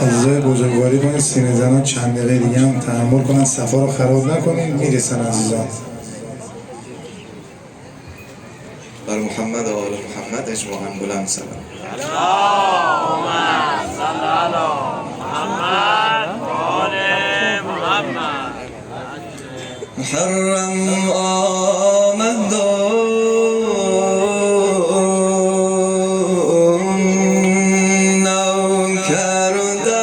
عزیزای بزرگواری کنید، سینه زنان چند دقیقه دیگه هم تحمل کنن، صفا رو خراب نکنید، میرسن عزیزان. بر محمد و آل محمد اجماعاً بلند سلام. اللهم صل علی محمد و آل محمد. محرم آمد نو کرده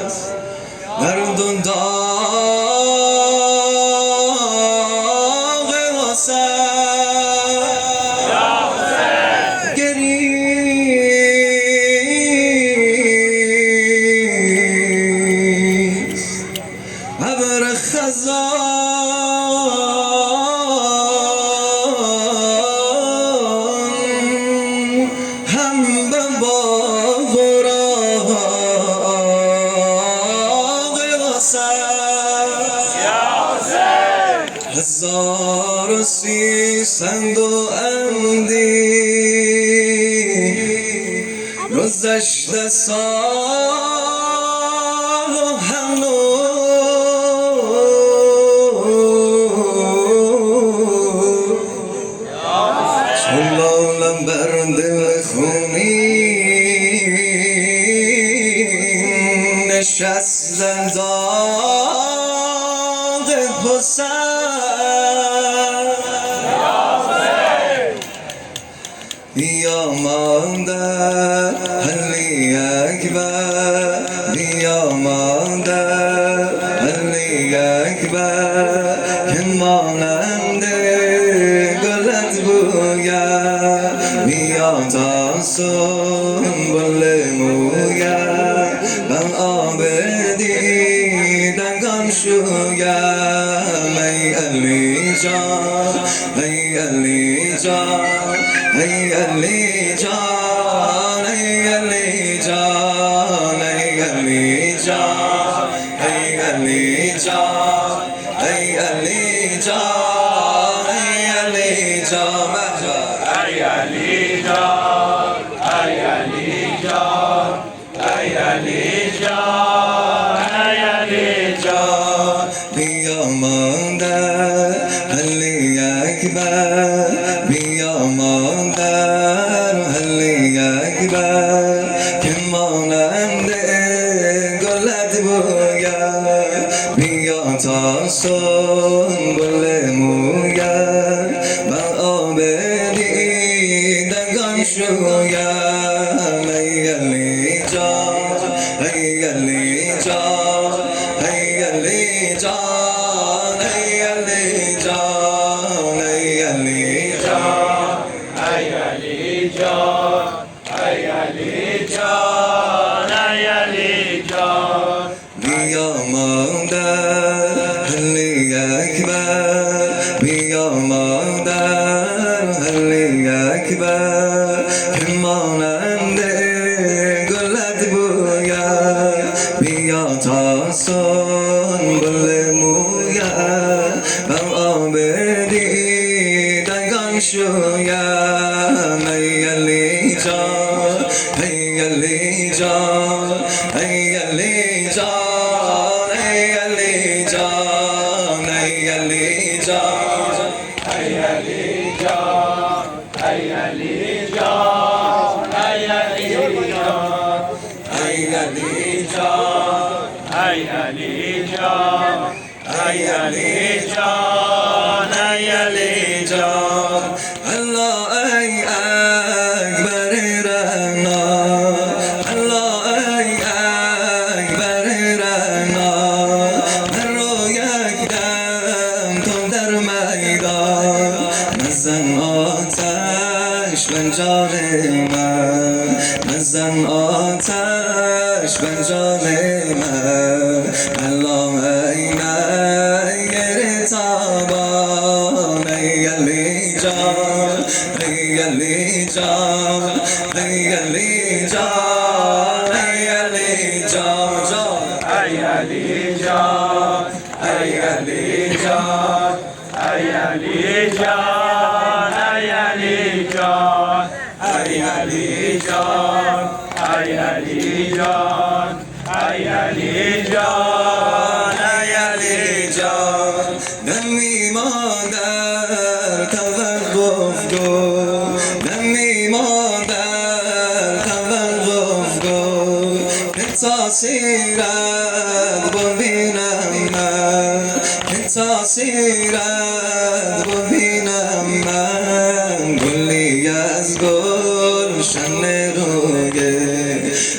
است درد و داغ حسین گریست ابر خزان هم به باغ و راغ حسین 1300 گذشته سال و هنوز چون لالم بر دل خونین نشسته داغ حسین یا مادر علی اکبر یا مادر علی اکبر که مانند گلت بوید بیا تا سنبل موید بر آب دیدگان شوید ای علی جان ای علی جان ای علی جان ای علی جان ای علی جان ای علی جان ای علی جان ای علی جان ای علی جان ای علی جان ای علی جان ای علی جان بیا مادر علی اکبر بیا مادر علی اکبر که مانند گلت بوید بیا تا سنبل موید بر آب دیدگان شوید ای علی جان ای علی جان ای علی جان ای علی جان ای علی جان ای علی جان ای علی جان ای علی جان بیا مادر علی اکبر بیا مادر علی اکبر که مانند گلت بوید بیا تا سنبل موید بر آب دیدگان شوید ای علی جان ای علی جان ای علی جان ای علی جان ای علی جان ای علی جان ای علی جان ای علی جان ای علی جان ای علی جان ای علی جان ای علی جان الله ای اکبر رنا الله ای اکبر رنا من رو یک دم تو در میدان نزن آتش به جان من نزن آتش به جان من الله ای نیر تابان ای علی جان ای علی جان ای علی جان ای علی جان ای علی جان ای علی جان ای علی جان ای علی جان جان ای علی جان ای علی جان دمی مادر توقف کن دمی مادر توقف کن تاثیرت ببینم من تاثیرت ببینم من گلی از گلشن روی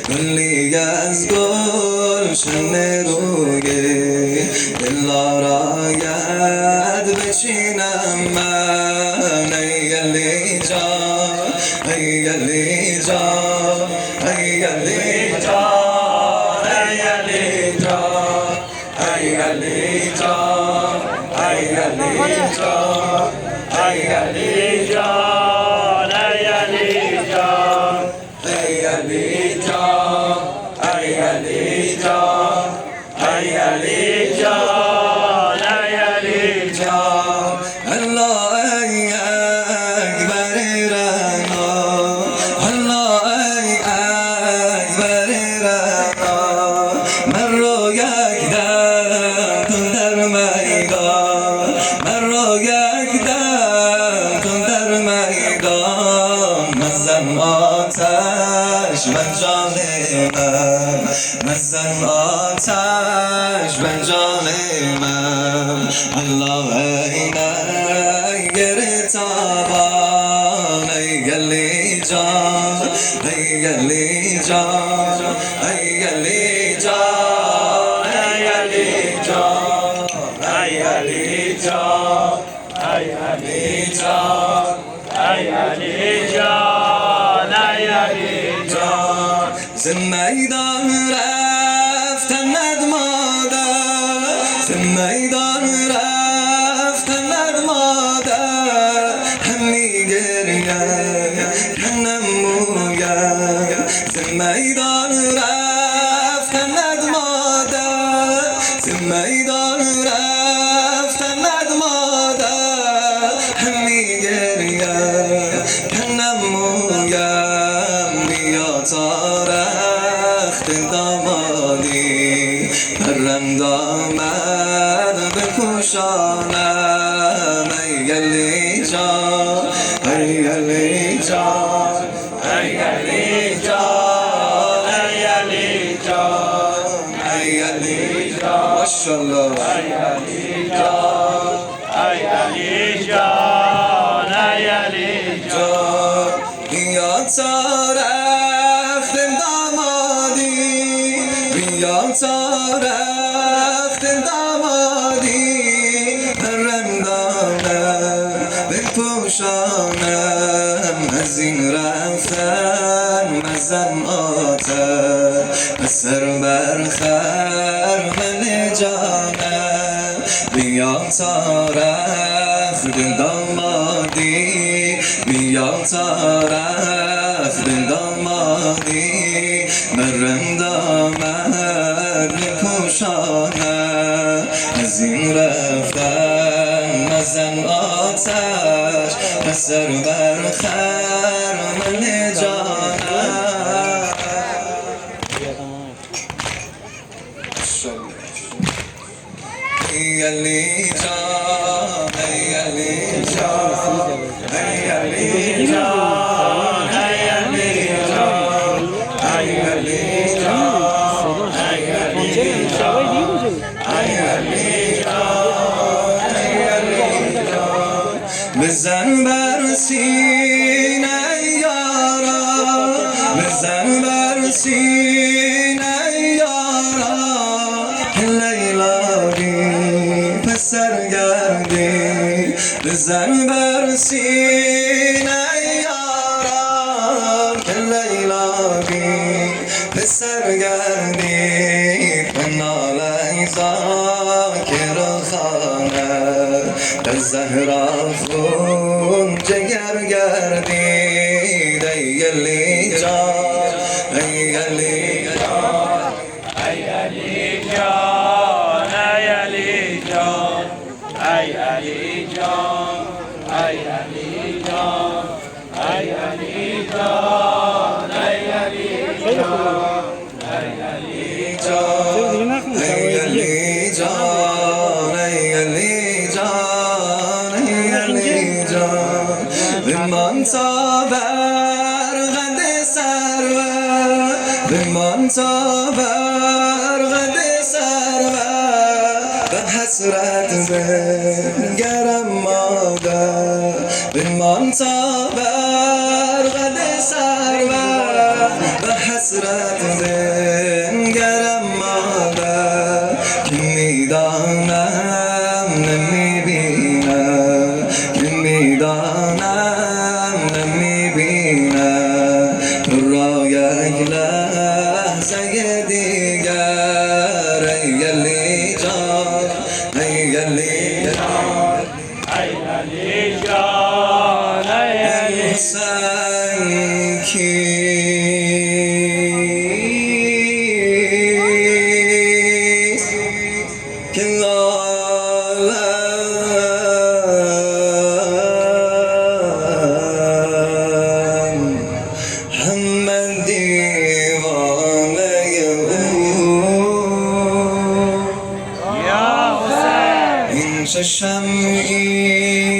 گلی از گلشن روی دلارایت بچینم من ای علی جان ای علی جان ای علی جان ای علی جان ای علی جان ای علی جان ای علی جان ای علی جان ای علی جان ای علی جان ای علی جان ای علی جان الله ای اکبر رنا الله ای اکبر رنا من رو یک دم کن در میدان من رو یک دم کن در میدان مزن آتش بر جان من مزن آتش بر جان من الله ای نگر تابان ای علی جان ای علی جان ای علی جان ای علی جان ای علی جان ای علی جان ای علی جان ای علی جان ز میدان رفتم مادر ز میدان رفتم مادر هم میگریم هم نمویم ز میدان رفتم مادر ز میدان رفتم مادر هم میگریم هم نمویم بیا تا رخت دامادی پرند آمد بپوشانم ای علی جان ای علی جان ای علی جان ای علی جان ای علی جان ماشاءالله ای علی جان ای علی جان ای علی جان بیا تا رخت دامادی بیا تا رخت دامادی پرندانم بپوشانم از این رفتن مزن آتش سر بر خر من جانم بیا تا رخت دامادی بیا تا رخت دامادی مرم دامد میپوشانم از این رفتن مزن آتش سر بر خر من جانم ای علی جان ای علی جان ای علی جان ای علی جان ای علی جان ای علی جان ای علی جان ای علی جان بزن بر سینه یارا بزن بر سینه یارا لیلا بی سرگردی بزن بر سینه یارا که لیلا بی سرگردی ناله ذاکر خانه در زهرا خون جگر گردید ای علی جان ای علی جان ای علی جان ای علی جان ای علی جان ای علی جان ای علی جان ای علی جان بمان تا برقد سرور بمان تا برقد سرور به حسرت بنگرم مادر بمان تا برقد سرور به حسرت بنگرم مادر که میدانم نمیبینم که میدانم نمیبینم تو را یک لحظه دیگر ای علی جان ای علی جان ای علی جان ای علی حسین کیست که عالم همه دیوانه او یا حسین این چه شمعی